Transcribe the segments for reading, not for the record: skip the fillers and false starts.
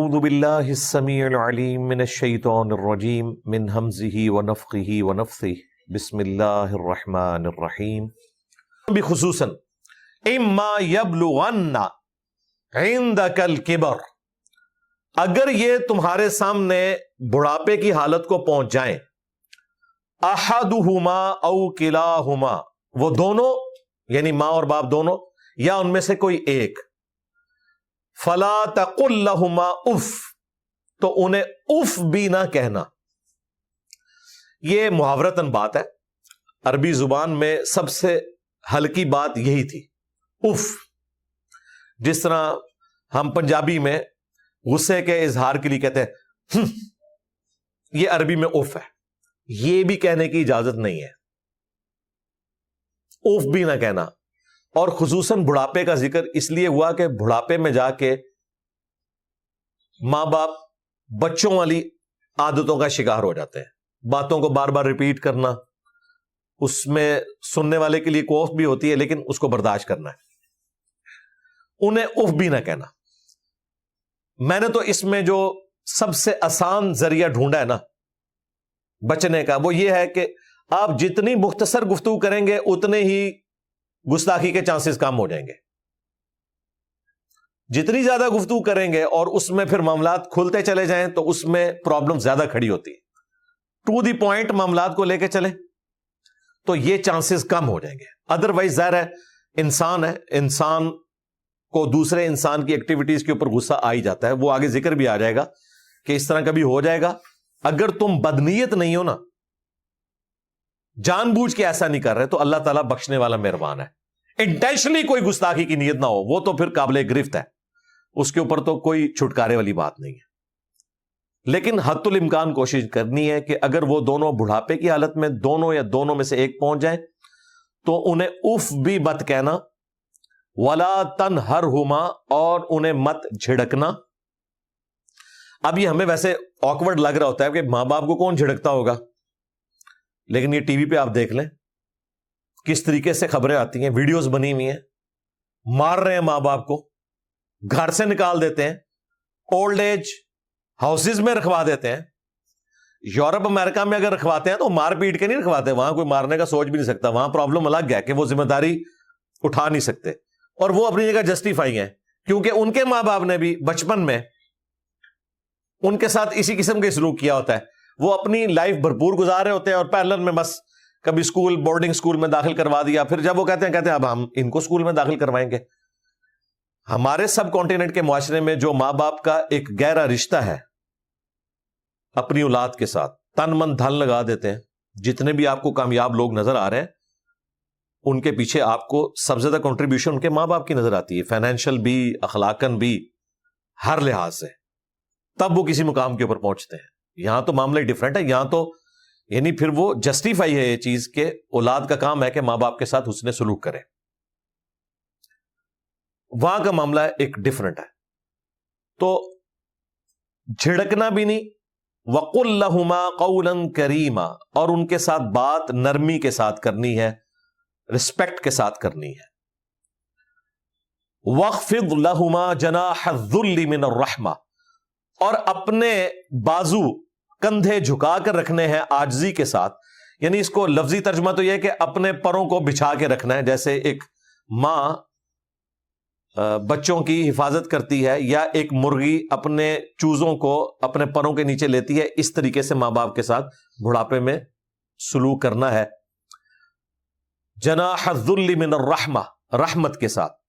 اعوذ باللہ السمیع العلیم من الشیطان الرجیم من ہمزہ ونفخہ ونفثہ بسم اللہ الرحمن الرحیم بخصوصاً اما یبلغن عندک الکبر، اگر یہ تمہارے سامنے بڑھاپے کی حالت کو پہنچ جائیں، احدہما او کلاہما، وہ دونوں یعنی ماں اور باپ دونوں یا ان میں سے کوئی ایک، فلا تقل لہما اف، تو انہیں اف بھی نہ کہنا۔ یہ محاورتاً بات ہے، عربی زبان میں سب سے ہلکی بات یہی تھی، اف۔ جس طرح ہم پنجابی میں غصے کے اظہار کے لیے کہتے ہیں یہ عربی میں اف ہے، یہ بھی کہنے کی اجازت نہیں ہے، اف بھی نہ کہنا۔ اور خصوصاً بڑھاپے کا ذکر اس لیے ہوا کہ بڑھاپے میں جا کے ماں باپ بچوں والی عادتوں کا شکار ہو جاتے ہیں، باتوں کو بار بار ریپیٹ کرنا، اس میں سننے والے کے لیے کوف بھی ہوتی ہے لیکن اس کو برداشت کرنا ہے، انہیں اف بھی نہ کہنا۔ میں نے تو اس میں جو سب سے آسان ذریعہ ڈھونڈا ہے نا بچنے کا، وہ یہ ہے کہ آپ جتنی مختصر گفتگو کریں گے اتنے ہی گستاخی کے چانسز کم ہو جائیں گے۔ جتنی زیادہ گفتگو کریں گے اور اس میں پھر معاملات کھلتے چلے جائیں تو اس میں پرابلم زیادہ کھڑی ہوتی ہے۔ ٹو دی پوائنٹ معاملات کو لے کے چلیں تو یہ چانسز کم ہو جائیں گے۔ ادروائز ظاہر ہے انسان کو دوسرے انسان کی ایکٹیویٹیز کے اوپر غصہ آ ہی جاتا ہے، وہ آگے ذکر بھی آ جائے گا کہ اس طرح کبھی ہو جائے گا۔ اگر تم بدنیت نہیں ہو نا، جان بوجھ کے ایسا نہیں کر رہے، تو اللہ تعالیٰ بخشنے والا مہربان ہے۔ انٹینشنلی کوئی گستاخی کی نیت نہ ہو، وہ تو پھر قابل گرفت ہے، اس کے اوپر تو کوئی چھٹکارے والی بات نہیں ہے۔ لیکن حد الامکان کوشش کرنی ہے کہ اگر وہ دونوں بڑھاپے کی حالت میں دونوں یا دونوں میں سے ایک پہنچ جائیں تو انہیں اف بھی مت کہنا، ولا تنہرہما، اور انہیں مت جھڑکنا۔ اب یہ ہمیں ویسے آکورڈ لگ رہا ہوتا ہے کہ ماں باپ کو کون جھڑکتا ہوگا، لیکن یہ ٹی وی پہ آپ دیکھ لیں کس طریقے سے خبریں آتی ہیں، ویڈیوز بنی ہوئی ہیں، مار رہے ہیں ماں باپ کو، گھر سے نکال دیتے ہیں، اولڈ ایج ہاؤسز میں رکھوا دیتے ہیں۔ یورپ امریکہ میں اگر رکھواتے ہیں تو مار پیٹ کے نہیں رکھواتے، وہاں کوئی مارنے کا سوچ بھی نہیں سکتا، وہاں پرابلم الگ ہے کہ وہ ذمہ داری اٹھا نہیں سکتے، اور وہ اپنی جگہ جسٹیفائی ہیں کیونکہ ان کے ماں باپ نے بھی بچپن میں ان کے ساتھ اسی قسم کے سلوک کیا ہوتا ہے۔ وہ اپنی لائف بھرپور گزار رہے ہوتے ہیں اور پیرلل میں بس کبھی اسکول، بورڈنگ اسکول میں داخل کروا دیا، پھر جب وہ کہتے ہیں اب ہم ان کو اسکول میں داخل کروائیں گے۔ ہمارے سب کانٹیننٹ کے معاشرے میں جو ماں باپ کا ایک گہرا رشتہ ہے اپنی اولاد کے ساتھ، تن من دھن لگا دیتے ہیں۔ جتنے بھی آپ کو کامیاب لوگ نظر آ رہے ہیں ان کے پیچھے آپ کو سب سے زیادہ کنٹریبیوشن ان کے ماں باپ کی نظر آتی ہے، فائنینشیل بھی، اخلاقاً بھی، ہر لحاظ سے، تب وہ کسی مقام کے اوپر پہنچتے ہیں۔ یہاں تو معاملہ ڈیفرنٹ ہے، یہاں تو یعنی پھر وہ جسٹیفائی ہے یہ چیز کہ اولاد کا کام ہے کہ ماں باپ کے ساتھ حسن سلوک کرے۔ وہاں کا معاملہ ایک ڈیفرنٹ ہے، تو جھڑکنا بھی نہیں، وَقُلْ لَهُمَا قَوْلًا كَرِيمًا، اور ان کے ساتھ بات نرمی کے ساتھ کرنی ہے، رسپیکٹ کے ساتھ کرنی ہے۔ وَاخْفِضْ لَهُمَا جَنَاحَ الذُّلِّ مِنَ الرَّحْمَةِ، اور اپنے بازو کندھے جھکا کر رکھنے ہیں عاجزی کے ساتھ۔ یعنی اس کو لفظی ترجمہ تو یہ ہے کہ اپنے پروں کو بچھا کے رکھنا ہے، جیسے ایک ماں بچوں کی حفاظت کرتی ہے یا ایک مرغی اپنے چوزوں کو اپنے پروں کے نیچے لیتی ہے، اس طریقے سے ماں باپ کے ساتھ بڑھاپے میں سلوک کرنا ہے۔ جناح الذل من الرحمہ، رحمت کے ساتھ۔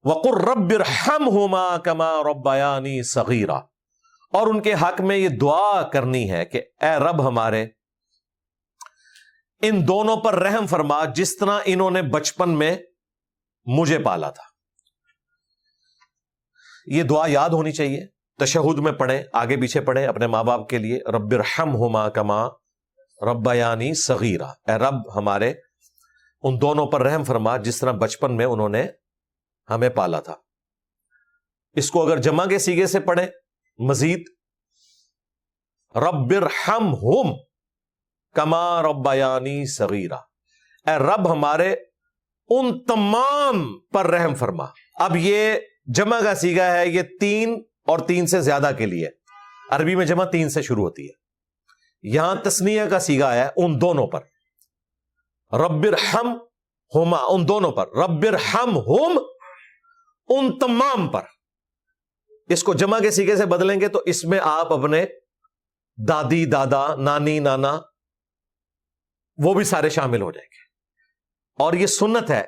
وَقُلْ رَبِّ ارْحَمْهُمَا كَمَا رَبَّيَانِي صَغِيرًا، اور ان کے حق میں یہ دعا کرنی ہے کہ اے رب ہمارے، ان دونوں پر رحم فرما جس طرح انہوں نے بچپن میں مجھے پالا تھا۔ یہ دعا یاد ہونی چاہیے، تشہد میں پڑھیں، آگے پیچھے پڑھیں اپنے ماں باپ کے لیے، رب ارحمہما کما ربیانی صغیرا، اے رب ہمارے ان دونوں پر رحم فرما جس طرح بچپن میں انہوں نے ہمیں پالا تھا۔ اس کو اگر جمع کے صیغے سے پڑھیں مزید، رب ارحمہم کما ربیانی صغیرا، اے رب ہمارے ان تمام پر رحم فرما۔ اب یہ جمع کا صیغہ ہے، یہ 3 اور 3 سے زیادہ کے لیے. عربی میں جمع 3 سے شروع ہوتی ہے. یہاں تسنیہ کا صیغہ آیا ہے ان دونوں پر. رب ارحمہما ان دونوں پر, رب ارحمہم ان تمام پر. اس کو جمع کے صیغے سے بدلیں گے تو اس میں آپ اپنے دادی, دادا, نانی, نانا وہ بھی سارے شامل ہو جائیں گے. اور یہ سنت ہے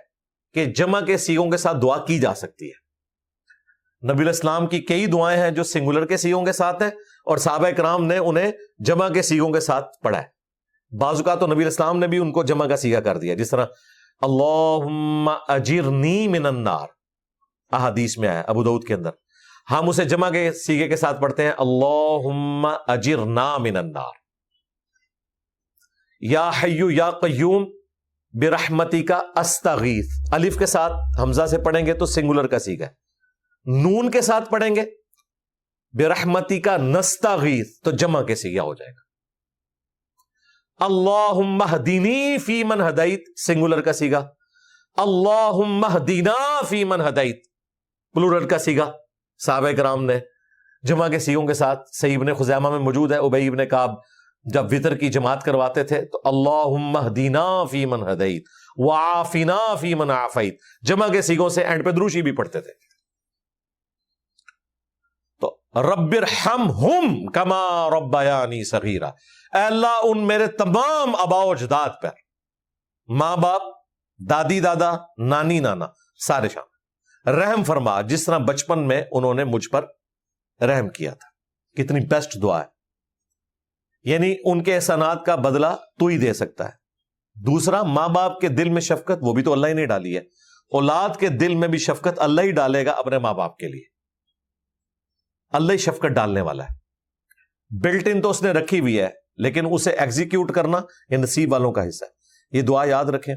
کہ جمع کے صیغوں کے ساتھ دعا کی جا سکتی ہے. نبی علیہ السلام کی کئی دعائیں ہیں جو سنگولر کے صیغوں کے ساتھ ہیں اور صحابہ کرام نے انہیں جمع کے صیغوں کے ساتھ پڑھا ہے. بعض اوقات تو نبی علیہ السلام نے بھی ان کو جمع کا صیغہ کر دیا, جس طرح اللہم اجرنی من النار احادیث میں آیا ابو داؤد کے اندر. ہم اسے جمع کے صیغے کے ساتھ پڑھتے ہیں اللہم اجرنا من النار. یا حی یا قیوم برحمتک استغیث, الف کے ساتھ حمزہ سے پڑھیں گے تو سنگولر کا صیغہ ہے. نون کے ساتھ پڑھیں گے برحمتک نستغیث تو جمع کے صیغہ ہو جائے گا. اللہم اہدنی فی من ہدیت سنگولر کا صیغہ, اللہم اہدنا فی من ہدیت پلورل کا صیغہ. صحابہ کرام نے جمع کے صیغوں کے ساتھ, صحیح ابن خزیمہ میں موجود ہے, ابی ابن کعب جب وطر کی جماعت کرواتے تھے تو اللہم اہدنا فی من ہدیت وعافنا فی من عافیت, جمع کے صیغوں سے اینڈ پہ دروشی بھی پڑھتے تھے. تو رب ارحمہم کما ربیانی صغیرا, اے اللہ ان میرے تمام آباء و اجداد پر, ماں باپ, دادی دادا, نانی نانا سارے شامل, رحم فرما جس طرح بچپن میں انہوں نے مجھ پر رحم کیا تھا. کتنی بیسٹ دعا ہے. یعنی ان کے احسانات کا بدلہ تو ہی دے سکتا ہے. دوسرا, ماں باپ کے دل میں شفقت وہ بھی تو اللہ ہی نے ڈالی ہے, اولاد کے دل میں بھی شفقت اللہ ہی ڈالے گا اپنے ماں باپ کے لیے. اللہ ہی شفقت ڈالنے والا ہے. بلٹ ان تو اس نے رکھی ہوئی ہے لیکن اسے ایگزیکیوٹ کرنا یہ نصیب والوں کا حصہ ہے. یہ دعا یاد رکھیں.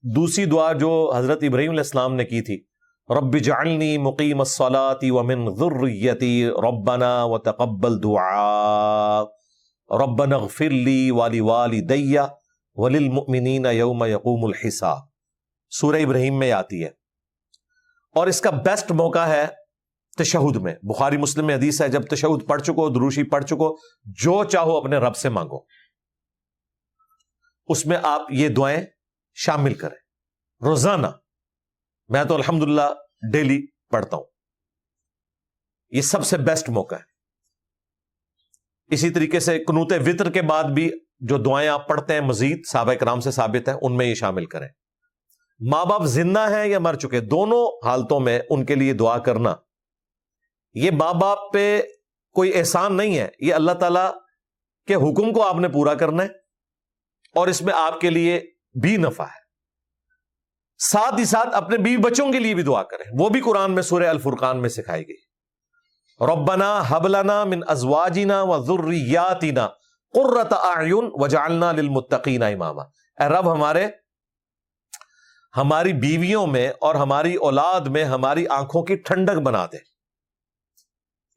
دوسری دعا جو حضرت ابراہیم علیہ السلام نے کی تھی, رب اجعلنی مقیم الصلاۃ ومن ذریتی ربنا وتقبل دعاء ربنا اغفر لی ولوالدی وللمؤمنین یوم یقوم الحساب. سورہ ابراہیم میں آتی ہے اور اس کا بیسٹ موقع ہے تشہد میں. بخاری مسلم میں حدیث ہے, جب تشہد پڑھ چکو, دروشی پڑھ چکو, جو چاہو اپنے رب سے مانگو. اس میں آپ یہ دعائیں شامل کریں روزانہ. میں تو الحمدللہ ڈیلی پڑھتا ہوں. یہ سب سے بیسٹ موقع ہے. اسی طریقے سے قنوت وطر کے بعد بھی جو دعائیں آپ پڑھتے ہیں مزید صحابہ کرام سے ثابت ہے, ان میں یہ شامل کریں. ماں باپ زندہ ہیں یا مر چکے, دونوں حالتوں میں ان کے لیے دعا کرنا. یہ ماں باپ پہ کوئی احسان نہیں ہے, یہ اللہ تعالی کے حکم کو آپ نے پورا کرنا ہے اور اس میں آپ کے لیے بھی نفع ہے. ساتھ ہی ساتھ اپنے بیوی بچوں کے لیے بھی دعا کریں. وہ بھی قرآن میں سورہ الفرقان میں سکھائی گئی. ربنا هب لنا من ازواجنا وذرياتنا قرۃ اعین وجعلنا للمتقین اماما. اے رب ہماری بیویوں میں اور ہماری اولاد میں ہماری آنکھوں کی ٹھنڈک بنا دے.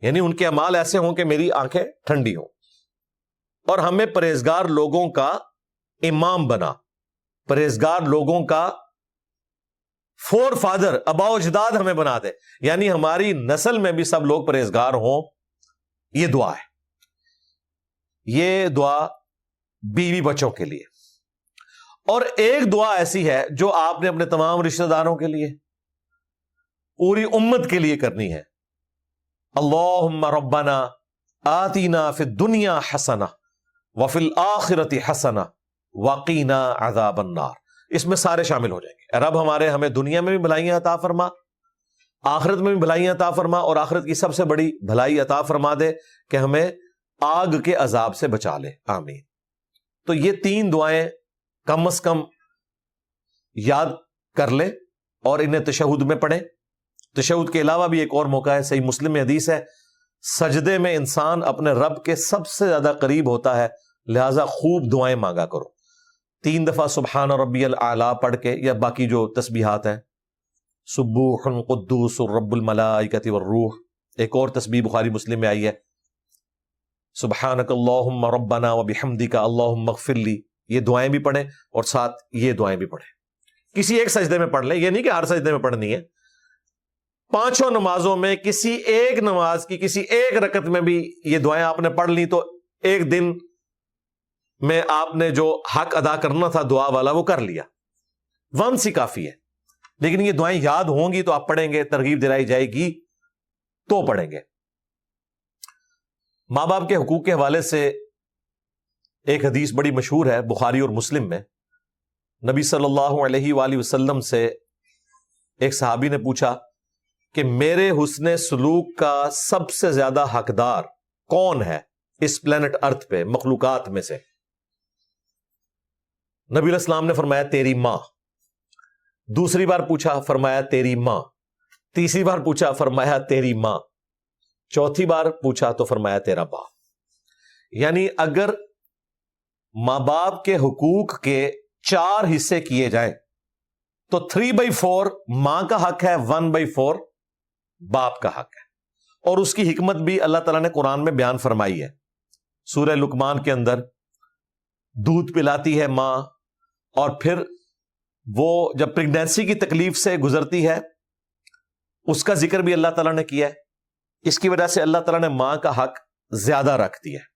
یعنی ان کے اعمال ایسے ہوں کہ میری آنکھیں ٹھنڈی ہوں, اور ہمیں پرہیزگار لوگوں کا امام بنا, پرہیزگار لوگوں کا فور فادر, آباء و اجداد ہمیں بنا دے. یعنی ہماری نسل میں بھی سب لوگ پرہیزگار ہوں. یہ دعا ہے. یہ دعا بیوی بچوں کے لیے. اور ایک دعا ایسی ہے جو آپ نے اپنے تمام رشتہ داروں کے لیے, پوری امت کے لیے کرنی ہے. اللہم ربنا آتینا فی الدنیا حسنہ وفی الآخرۃ حسنہ وقینا عذاب النار. اس میں سارے شامل ہو جائیں گے. رب ہمیں دنیا میں بھی بھلائیاں عطا فرما, آخرت میں بھی بھلائیاں عطا فرما, اور آخرت کی سب سے بڑی بھلائی عطا فرما دے کہ ہمیں آگ کے عذاب سے بچا لے. آمین. تو یہ 3 دعائیں کم از کم یاد کر لیں اور انہیں تشہد میں پڑھیں. تشہد کے علاوہ بھی ایک اور موقع ہے, صحیح مسلم میں حدیث ہے, سجدے میں انسان اپنے رب کے سب سے زیادہ قریب ہوتا ہے, لہذا خوب دعائیں مانگا کرو. 3 دفعہ سبحان ربی الاعلیٰ پڑھ کے, یا باقی جو تسبیحات ہیں, سبوح قدوس رب الملائکۃ والروح. ایک اور تسبیح بخاری مسلم میں آئی ہے, سبحانک اللہم ربنا وبحمدک اللہم اغفر لی. یہ دعائیں بھی پڑھیں اور ساتھ یہ دعائیں بھی پڑھیں. کسی ایک سجدے میں پڑھ لیں, یہ نہیں کہ ہر سجدے میں پڑھنی ہے, 5 نمازوں میں کسی ایک نماز کی کسی ایک رکعت میں بھی یہ دعائیں آپ نے پڑھ لی تو ایک دن میں آپ نے جو حق ادا کرنا تھا دعا والا وہ کر لیا. ونس ہی کافی ہے. لیکن یہ دعائیں یاد ہوں گی تو آپ پڑھیں گے, ترغیب دلائی جائے گی تو پڑھیں گے. ماں باپ کے حقوق کے حوالے سے ایک حدیث بڑی مشہور ہے بخاری اور مسلم میں. نبی صلی اللہ علیہ وآلہ وسلم سے ایک صحابی نے پوچھا کہ میرے حسن سلوک کا سب سے زیادہ حقدار کون ہے اس پلانٹ ارتھ پہ مخلوقات میں سے؟ نبی علیہ السلام نے فرمایا تیری ماں. دوسری بار پوچھا, فرمایا تیری ماں. تیسری بار پوچھا, فرمایا تیری ماں. چوتھی بار پوچھا تو فرمایا تیرا باپ. یعنی اگر ماں باپ کے حقوق کے 4 حصے کیے جائیں تو 3/4 ماں کا حق ہے, 1/4 باپ کا حق ہے. اور اس کی حکمت بھی اللہ تعالیٰ نے قرآن میں بیان فرمائی ہے. سورہ لقمان کے اندر دودھ پلاتی ہے ماں, اور پھر وہ جب پریگنینسی کی تکلیف سے گزرتی ہے اس کا ذکر بھی اللہ تعالیٰ نے کیا ہے. اس کی وجہ سے اللہ تعالیٰ نے ماں کا حق زیادہ رکھ دیا ہے.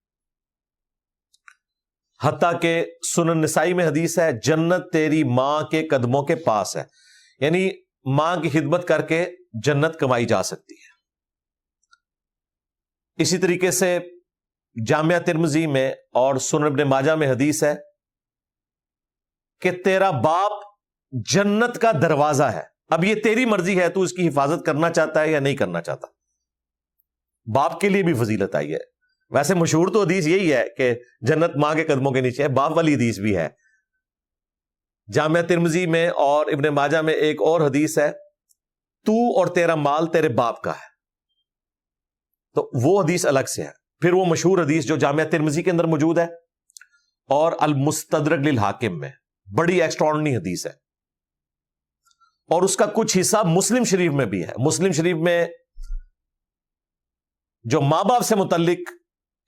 حتیٰ کہ سنن نسائی میں حدیث ہے جنت تیری ماں کے قدموں کے پاس ہے. یعنی ماں کی خدمت کر کے جنت کمائی جا سکتی ہے. اسی طریقے سے جامعہ ترمذی میں اور سنن ابن ماجہ میں حدیث ہے کہ تیرا باپ جنت کا دروازہ ہے. اب یہ تیری مرضی ہے, تو اس کی حفاظت کرنا چاہتا ہے یا نہیں کرنا چاہتا. باپ کے لیے بھی فضیلت آئی ہے. ویسے مشہور تو حدیث یہی ہے کہ جنت ماں کے قدموں کے نیچے ہے, باپ والی حدیث بھی ہے. جامعہ ترمذی میں اور ابن ماجہ میں ایک اور حدیث ہے تو اور تیرا مال تیرے باپ کا ہے. تو وہ حدیث الگ سے ہے. پھر وہ مشہور حدیث جو جامعہ ترمذی کے اندر موجود ہے اور المستدرک للحاکم میں, بڑی ایکسٹراڈنری حدیث ہے. اور اس کا کچھ حصہ مسلم شریف میں بھی ہے. مسلم شریف میں جو ماں باپ سے متعلق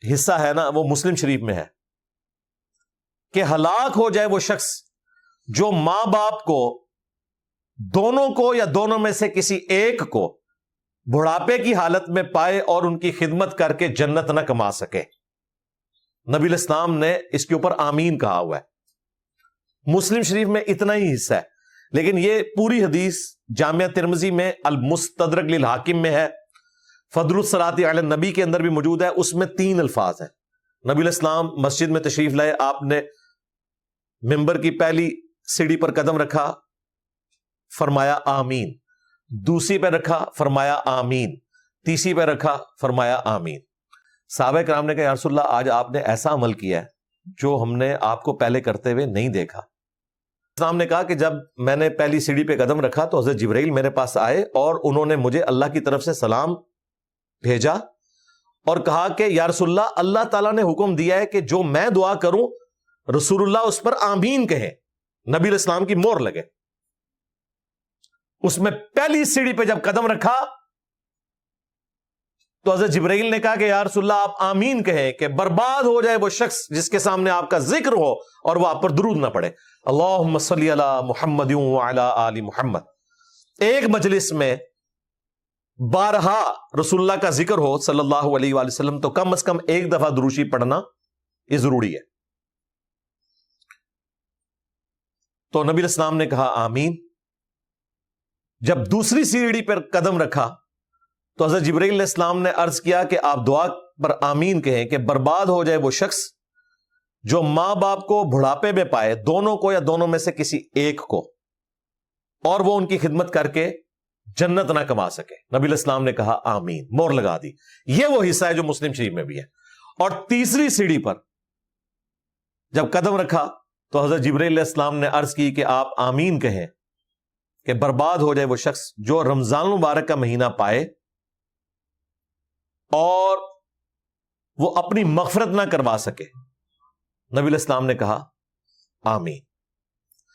حصہ ہے نا, وہ مسلم شریف میں ہے کہ ہلاک ہو جائے وہ شخص جو ماں باپ کو, دونوں کو یا دونوں میں سے کسی ایک کو بڑھاپے کی حالت میں پائے اور ان کی خدمت کر کے جنت نہ کما سکے. نبی علیہ السلام نے اس کے اوپر آمین کہا ہوا ہے. مسلم شریف میں اتنا ہی حصہ ہے, لیکن یہ پوری حدیث جامعہ ترمذی میں المستدرک للحاکم میں ہے. فضل الصلاۃ علی النبی کے اندر بھی موجود ہے. اس میں 3 الفاظ ہیں. نبی علیہ السلام مسجد میں تشریف لائے, آپ نے ممبر کی پہلی سیڑھی پر قدم رکھا, فرمایا آمین. دوسری پہ رکھا, فرمایا آمین. تیسری پہ رکھا, فرمایا آمین. صحابہ کرام نے کہا یا رسول اللہ آج آپ نے ایسا عمل کیا ہے جو ہم نے آپ کو پہلے کرتے ہوئے نہیں دیکھا. اسلام نے کہا کہ جب میں نے پہلی سیڑھی پہ قدم رکھا تو حضرت جبرائیل میرے پاس آئے اور انہوں نے مجھے اللہ کی طرف سے سلام بھیجا اور کہا کہ یا رسول اللہ, اللہ تعالیٰ نے حکم دیا ہے کہ جو میں دعا کروں رسول اللہ اس پر آمین کہیں, نبی علیہ السلام کی مہر لگے. اس میں پہلی سیڑھی پہ جب قدم رکھا تو حضرت جبرائیل نے کہا کہ یا رسول اللہ آپ آمین کہیں کہ برباد ہو جائے وہ شخص جس کے سامنے آپ کا ذکر ہو اور وہ آپ پر درود نہ پڑے. اللہم صلی علی محمد وعلی آل محمد. ایک مجلس میں 12 رسول اللہ کا ذکر ہو صلی اللہ علیہ وآلہ وسلم تو کم از کم ایک دفعہ دروشی پڑھنا یہ ضروری ہے. تو نبی علیہ السلام نے کہا آمین. جب دوسری سیڑھی پر قدم رکھا تو حضرت جبرائیل علیہ السلام نے عرض کیا کہ آپ دعا پر آمین کہیں کہ برباد ہو جائے وہ شخص جو ماں باپ کو بڑھاپے میں پائے, دونوں کو یا دونوں میں سے کسی ایک کو, اور وہ ان کی خدمت کر کے جنت نہ کما سکے. نبی علیہ السلام نے کہا آمین, مہر لگا دی. یہ وہ حصہ ہے جو مسلم شریف میں بھی ہے. اور تیسری سیڑھی پر جب قدم رکھا تو حضرت جبرائیل علیہ السلام نے عرض کی کہ آپ آمین کہیں کہ برباد ہو جائے وہ شخص جو رمضان المبارک کا مہینہ پائے اور وہ اپنی مغفرت نہ کروا سکے. نبی علیہ السلام نے کہا آمین.